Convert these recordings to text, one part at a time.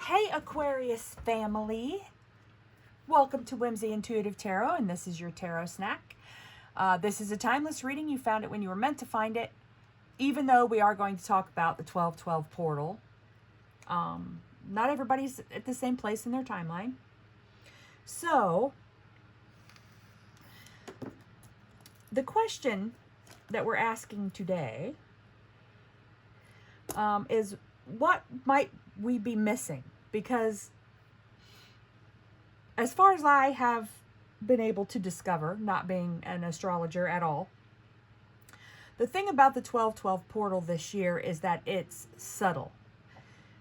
Hey Aquarius family, welcome to Whimsy Intuitive Tarot, and this is your tarot snack. This is a timeless reading. You found it when you were meant to find it, even though we are going to talk about the 1212 portal. Not everybody's at the same place in their timeline. So, the question that we're asking today is, what might we be missing? Because as far as I have been able to discover, not being an astrologer at all, the thing about the 1212 portal this year is that it's subtle.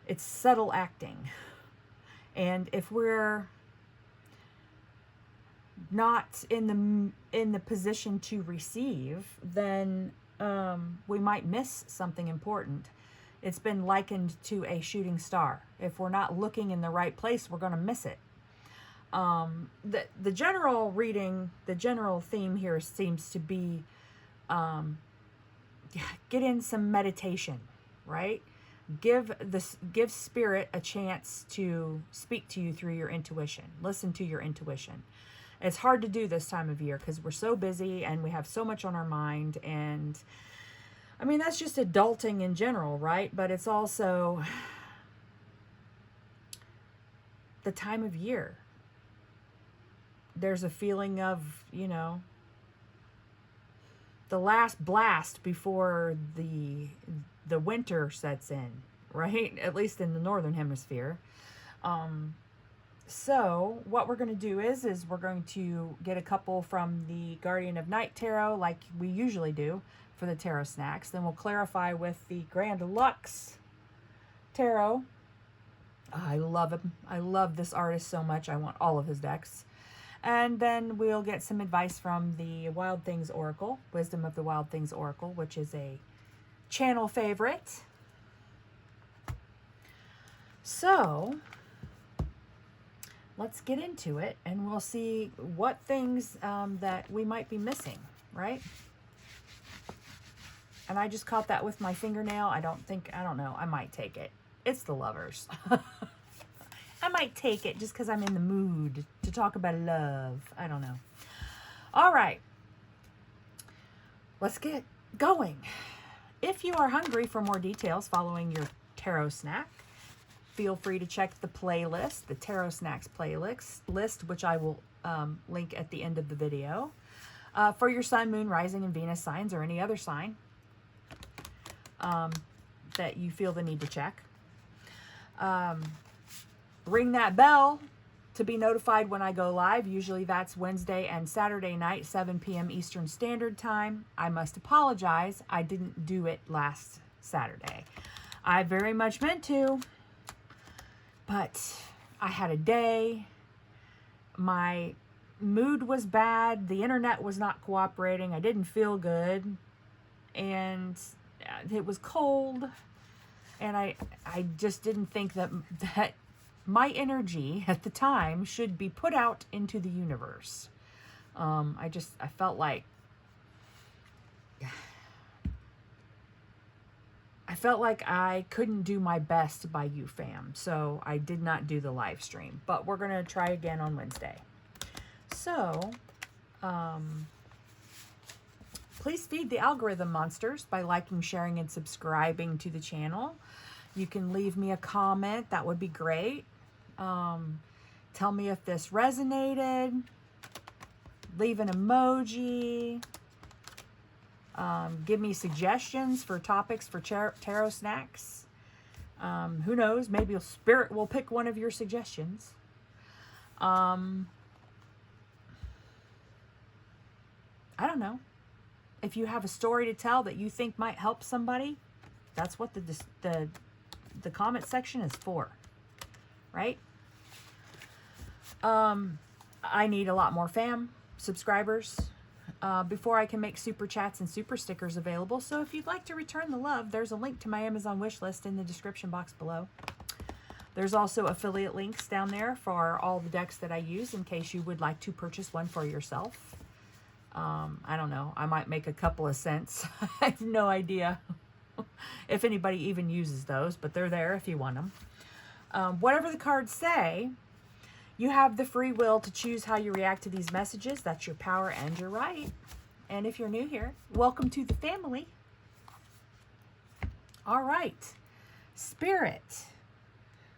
It's subtle acting. And if we're not in the position to receive, then we might miss something important. It's been likened to a shooting star. If we're not looking in the right place, we're going to miss it. The general reading, the general theme here seems to be get in some meditation, right? Give spirit a chance to speak to you through your intuition. Listen to your intuition. It's hard to do this time of year because we're so busy and we have so much on our mind, and I mean, that's just adulting in general, right? But it's also the time of year. There's a feeling of, the last blast before the winter sets in, right? At least in the northern hemisphere. So what we're going to do is we're going to get a couple from the Guardian of Night Tarot, like we usually do for the tarot snacks. Then we'll clarify with the Grand Deluxe Tarot. I love him. I love this artist so much. I want all of his decks. And then we'll get some advice from the Wild Things Oracle, Wisdom of the Wild Things Oracle, which is a channel favorite. So let's get into it, and we'll see what things that we might be missing, right? And I just caught that with my fingernail. I don't know. I might take it. It's the Lovers. I might take it just because I'm in the mood to talk about love. I don't know. All right. Let's get going. If you are hungry for more details following your tarot snack, feel free to check the playlist, the Tarot Snacks playlist, which I will link at the end of the video, for your Sun, Moon, Rising, and Venus signs, or any other sign that you feel the need to check. Ring that bell to be notified when I go live. Usually that's Wednesday and Saturday night, 7 p.m. Eastern Standard Time. I must apologize. I didn't do it last Saturday. I very much meant to, but I had a day. My mood was bad. The internet was not cooperating. I didn't feel good. And it was cold. And I just didn't think that my energy at the time should be put out into the universe. I felt like I couldn't do my best by you, fam. So I did not do the live stream, but we're going to try again on Wednesday. So, please feed the algorithm monsters by liking, sharing, and subscribing to the channel. You can leave me a comment. That would be great. Tell me if this resonated. Leave an emoji. Give me suggestions for topics for tarot snacks. Who knows? Maybe Spirit will pick one of your suggestions. I don't know. If you have a story to tell that you think might help somebody, that's what the comment section is for, right? I need a lot more subscribers before I can make super chats and super stickers available. So if you'd like to return the love, there's a link to my Amazon wish list in the description box below. There's also affiliate links down there for all the decks that I use in case you would like to purchase one for yourself. I don't know. I might make a couple of cents. I have no idea if anybody even uses those, but they're there if you want them. Whatever the cards say, you have the free will to choose how you react to these messages. That's your power and your right. And if you're new here, welcome to the family. All right. Spirit,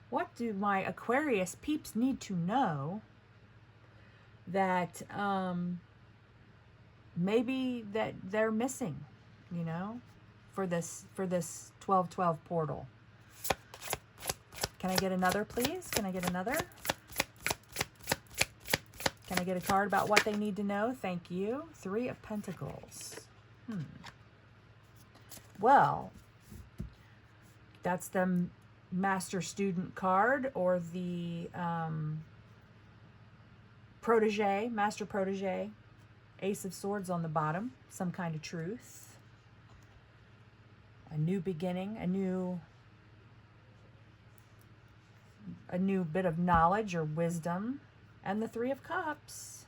what do my Aquarius peeps need to know that maybe that they're missing, you know, for this 12/12 portal? Can I get another, please? Can I get another? Can I get a card about what they need to know? Thank you. 3 of Pentacles. Well, that's the master student card, or the protege, master protege. Ace of Swords on the bottom. Some kind of truth. A new beginning. A new bit of knowledge or wisdom. And the 3 of Cups.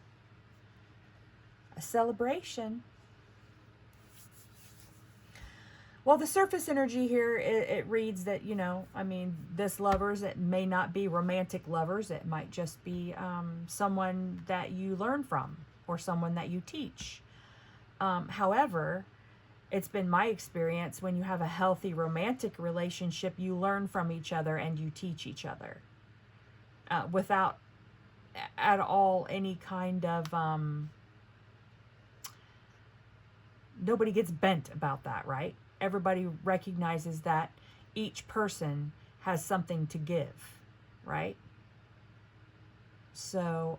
A celebration. Well, the surface energy here, it reads that, you know, I mean, this lovers, it may not be romantic lovers. It might just be someone that you learn from, or someone that you teach. However, it's been my experience, when you have a healthy romantic relationship, you learn from each other and you teach each other. Without at all any kind of... nobody gets bent about that, right? Everybody recognizes that each person has something to give, right? So,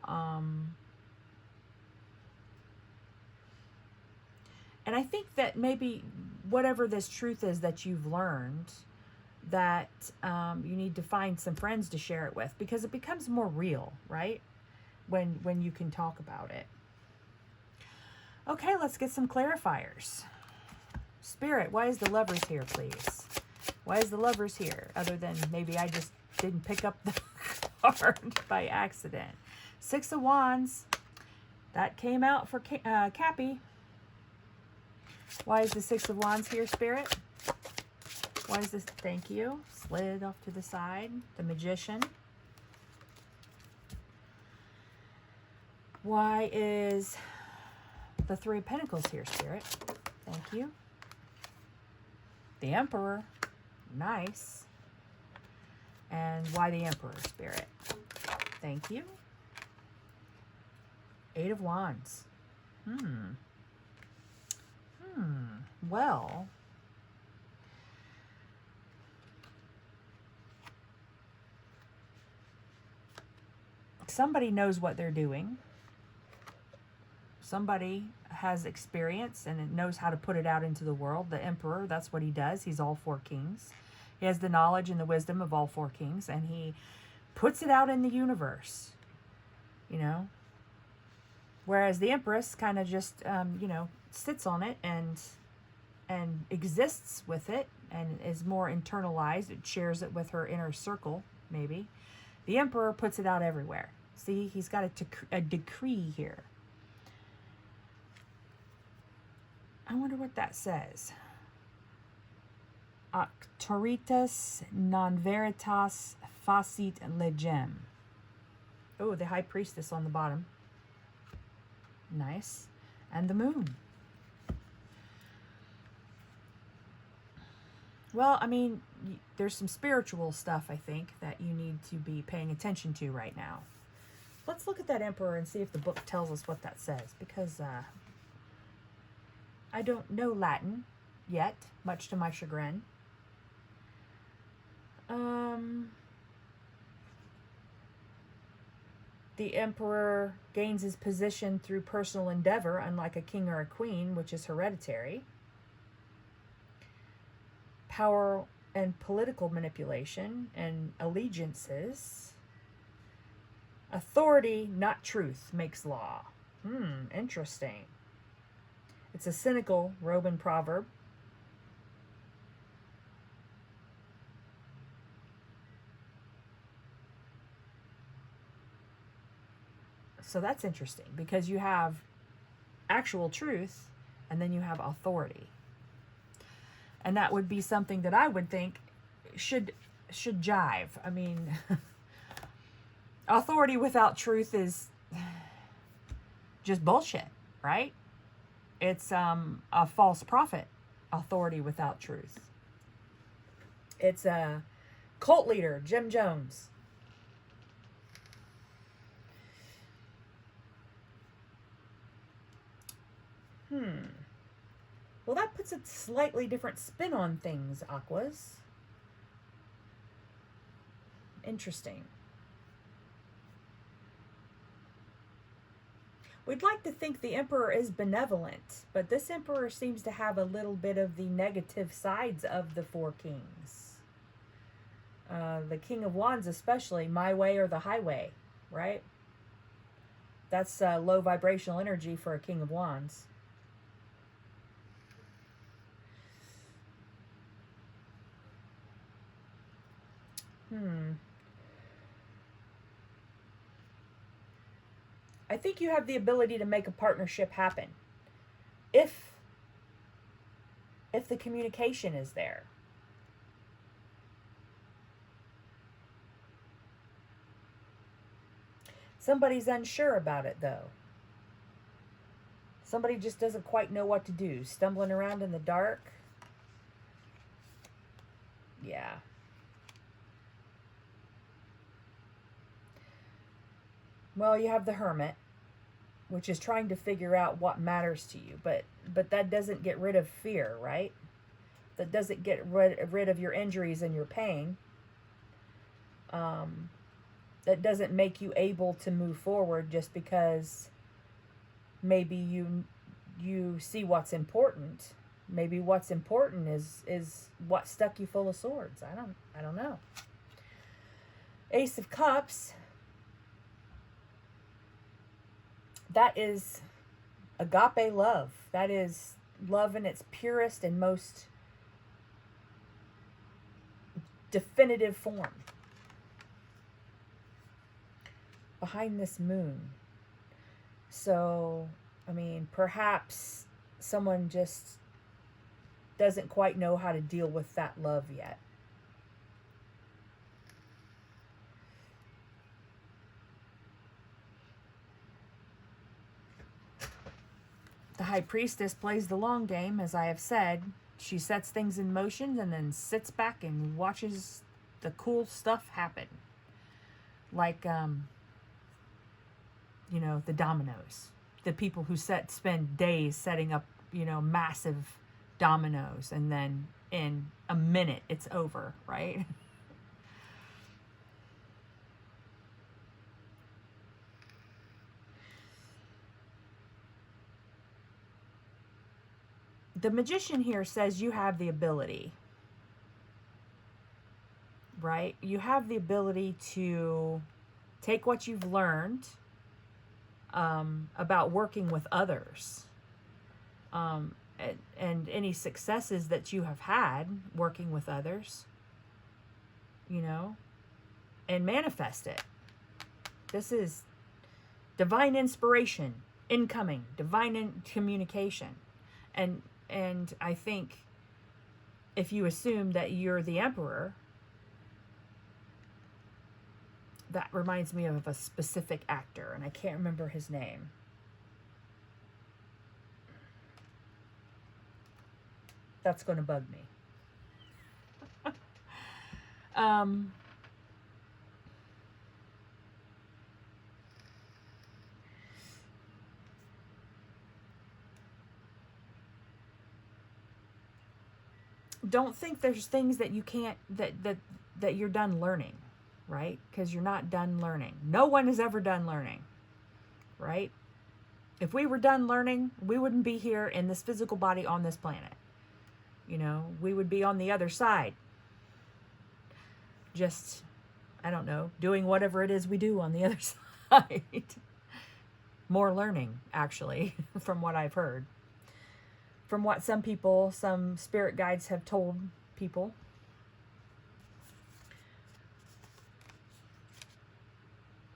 and I think that maybe whatever this truth is that you've learned, that you need to find some friends to share it with, because it becomes more real, right? When you can talk about it. Okay, let's get some clarifiers. Spirit, why is the lovers here, please? Why is the lovers here? Other than maybe I just didn't pick up the card by accident. 6 of Wands. That came out for Cappy. Why is the 6 of Wands here, Spirit? Why is this? Thank you. Slid off to the side. The Magician. Why is the 3 of Pentacles here, Spirit? Thank you. The Emperor. Nice. And why the Emperor, Spirit? Thank you. 8 of Wands. Well, somebody knows what they're doing. Somebody has experience and it knows how to put it out into the world. The Emperor, that's what he does. He's all 4 kings. He has the knowledge and the wisdom of all 4 kings, and he puts it out in the universe, you know. Whereas the Empress kind of just, you know, sits on it and exists with it and is more internalized. It shares it with her inner circle, maybe. The Emperor puts it out everywhere. See, he's got a decree here. I wonder what that says. Auctoritas non veritas facit legem. Oh, the High Priestess on the bottom. Nice. And the Moon. Well, I mean, there's some spiritual stuff, I think, that you need to be paying attention to right now. Let's look at that Emperor and see if the book tells us what that says, because I don't know Latin yet, much to my chagrin. The Emperor gains his position through personal endeavor, unlike a king or a queen, which is hereditary. Power and political manipulation and allegiances. Authority, not truth, makes law. Interesting. It's a cynical Roman proverb. So that's interesting, because you have actual truth and then you have authority. And that would be something that I would think should should jive. I mean, authority without truth is just bullshit, right? It's a false prophet, authority without truth. It's a cult leader, Jim Jones. Well, that puts a slightly different spin on things, Aquas. Interesting. We'd like to think the Emperor is benevolent, but this Emperor seems to have a little bit of the negative sides of the four kings. The King of Wands especially, my way or the highway, right? That's low vibrational energy for a King of Wands. I think you have the ability to make a partnership happen if the communication is there. Somebody's unsure about it, though. Somebody just doesn't quite know what to do. Stumbling around in the dark. Yeah. Well, you have the Hermit, which is trying to figure out what matters to you. But that doesn't get rid of fear, right? That doesn't get rid of your injuries and your pain. That doesn't make you able to move forward just because maybe you see what's important. Maybe what's important is what stuck you full of swords. I don't know. Ace of Cups. That is agape love. That is love in its purest and most definitive form. Behind this moon. So, I mean, perhaps someone just doesn't quite know how to deal with that love yet. The High Priestess plays the long game, as I have said. She sets things in motion and then sits back and watches the cool stuff happen. Like, the dominoes. The people who spend days setting up, massive dominoes, and then in a minute it's over, right? The Magician here says you have the ability, right? You have the ability to take what you've learned about working with others, and any successes that you have had working with others, and manifest it. This is divine inspiration, incoming, divine communication. And I think if you assume that you're the Emperor, that reminds me of a specific actor, and I can't remember his name. That's going to bug me. Don't think there's things that you can't, that you're done learning, right? Because you're not done learning. No one is ever done learning, right? If we were done learning, we wouldn't be here in this physical body on this planet. We would be on the other side. Just, I don't know, doing whatever it is we do on the other side. More learning, actually, from what I've heard. From what some spirit guides have told people.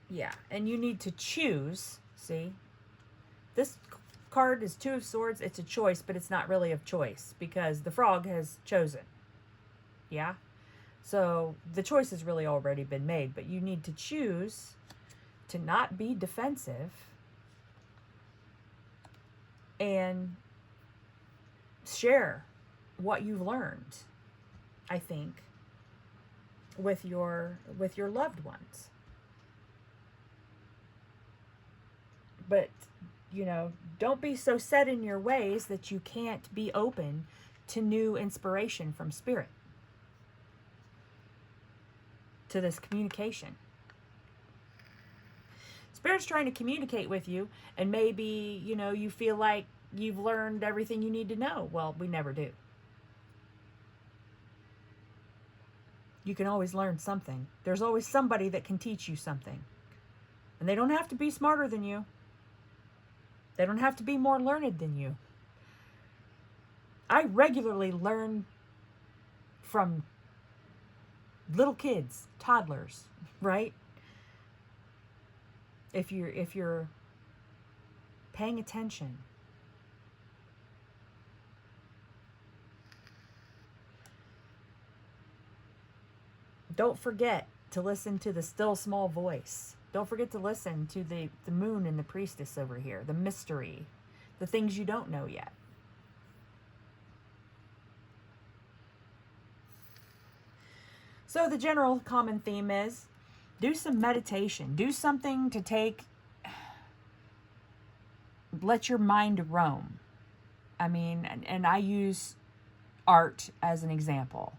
Yeah, and you need to choose, see? This card is Two of Swords. It's a choice, but it's not really of choice because the frog has chosen. Yeah? So the choice has really already been made, but you need to choose to not be defensive and share what you've learned, I think, with your loved ones. But, don't be so set in your ways that you can't be open to new inspiration from Spirit, to this communication. Spirit's trying to communicate with you, and maybe, you feel like you've learned everything you need to know. Well, we never do. You can always learn something. There's always somebody that can teach you something. And they don't have to be smarter than you. They don't have to be more learned than you. I regularly learn from little kids, toddlers, right? If you're paying attention. Don't forget to listen to the still small voice. Don't forget to listen to the moon and the priestess over here, the mystery, the things you don't know yet. So the general common theme is do some meditation. Do something to let your mind roam. I mean, and I use art as an example.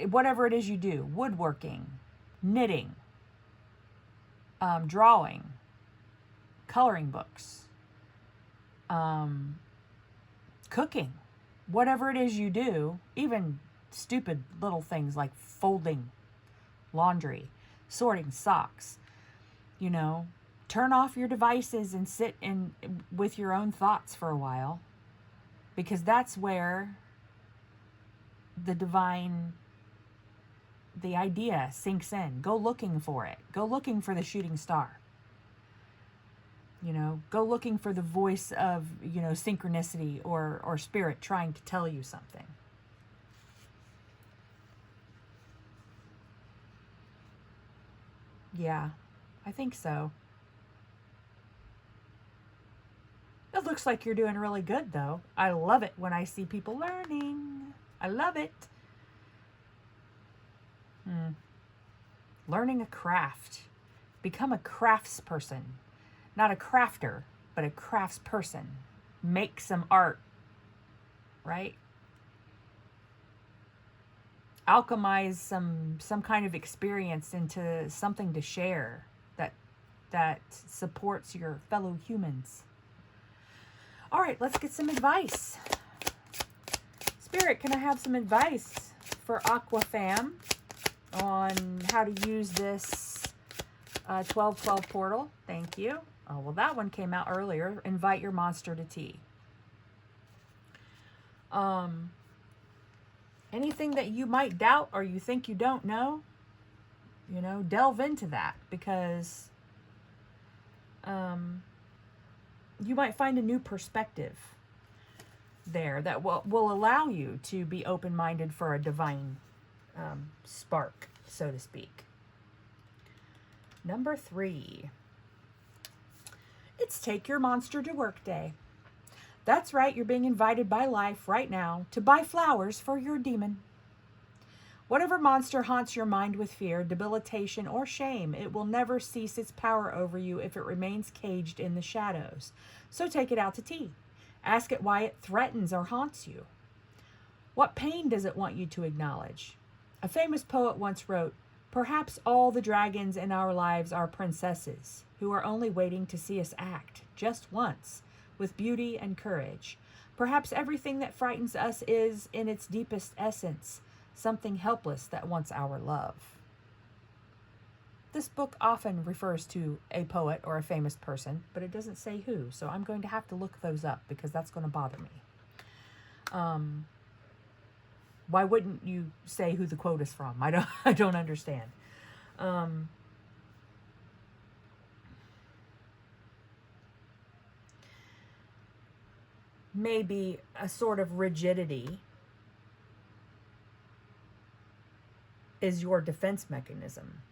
Whatever it is you do, woodworking, knitting, drawing, coloring books, cooking, whatever it is you do, even stupid little things like folding laundry, sorting socks, turn off your devices and sit with your own thoughts for a while, because that's where the divine, the idea sinks in. Go looking for it. Go looking for the shooting star. Go looking for the voice of, synchronicity or spirit trying to tell you something. Yeah, I think so. It looks like you're doing really good, though. I love it when I see people learning. I love it. Learning a craft. Become a craftsperson. Not a crafter, but a craftsperson. Make some art, right? Alchemize some kind of experience into something to share that supports your fellow humans. All right, let's get some advice. Spirit, can I have some advice for Aquafam on how to use this 1212 portal? Thank you. Oh, well, that one came out earlier. Invite your monster to tea. Anything that you might doubt or you think you don't know, delve into that, because you might find a new perspective there that will allow you to be open-minded for a divine spark, so to speak. Number 3. It's Take Your Monster to Work Day. That's right, you're being invited by life right now to buy flowers for your demon. Whatever monster haunts your mind with fear, debilitation, or shame, it will never cease its power over you if it remains caged in the shadows. So take it out to tea. Ask it why it threatens or haunts you. What pain does it want you to acknowledge? A famous poet once wrote, "Perhaps all the dragons in our lives are princesses who are only waiting to see us act, just once, with beauty and courage. Perhaps everything that frightens us is, in its deepest essence, something helpless that wants our love." This book often refers to a poet or a famous person, but it doesn't say who, so I'm going to have to look those up because that's going to bother me. Why wouldn't you say who the quote is from? I don't understand. Maybe a sort of rigidity is your defense mechanism.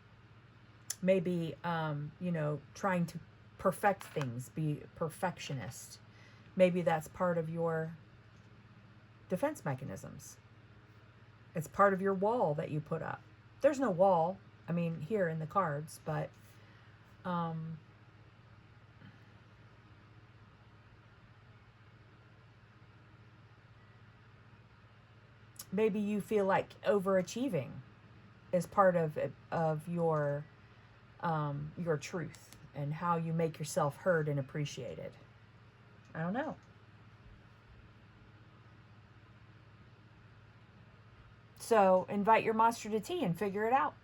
Maybe, trying to perfect things, be perfectionist. Maybe that's part of your defense mechanisms. It's part of your wall that you put up. There's no wall, here in the cards, but maybe you feel like overachieving is part of your truth and how you make yourself heard and appreciated. I don't know. So invite your monster to tea and figure it out.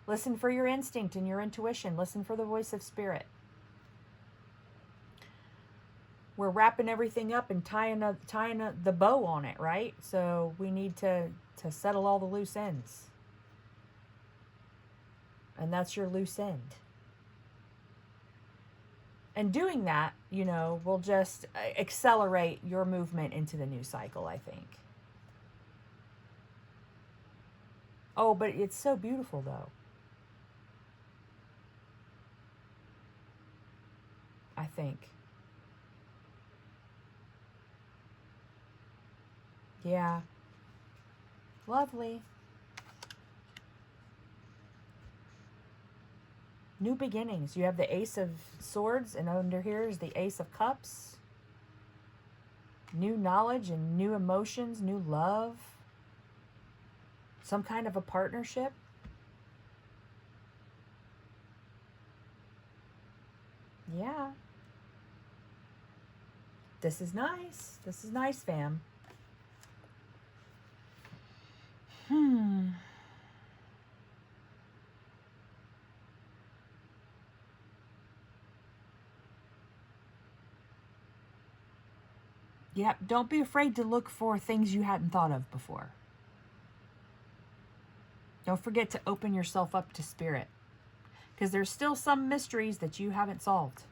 Listen for your instinct and your intuition. Listen for the voice of spirit. We're wrapping everything up and tying the bow on it, right? So we need to settle all the loose ends. And that's your loose end. And doing that, will just accelerate your movement into the new cycle, I think. Oh, but it's so beautiful, though. I think. Yeah. Lovely. New beginnings. You have the Ace of Swords, and under here is the Ace of Cups. New knowledge and new emotions, new love. Some kind of a partnership. Yeah. This is nice. This is nice, fam. Yeah, don't be afraid to look for things you hadn't thought of before. Don't forget to open yourself up to spirit, because there's still some mysteries that you haven't solved.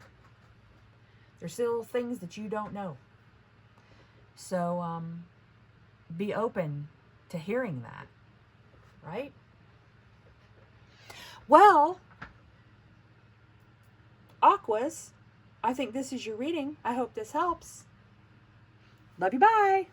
There's still things that you don't know. So be open to hearing that, right? Well, Aquas, I think this is your reading. I hope this helps. Love you, bye.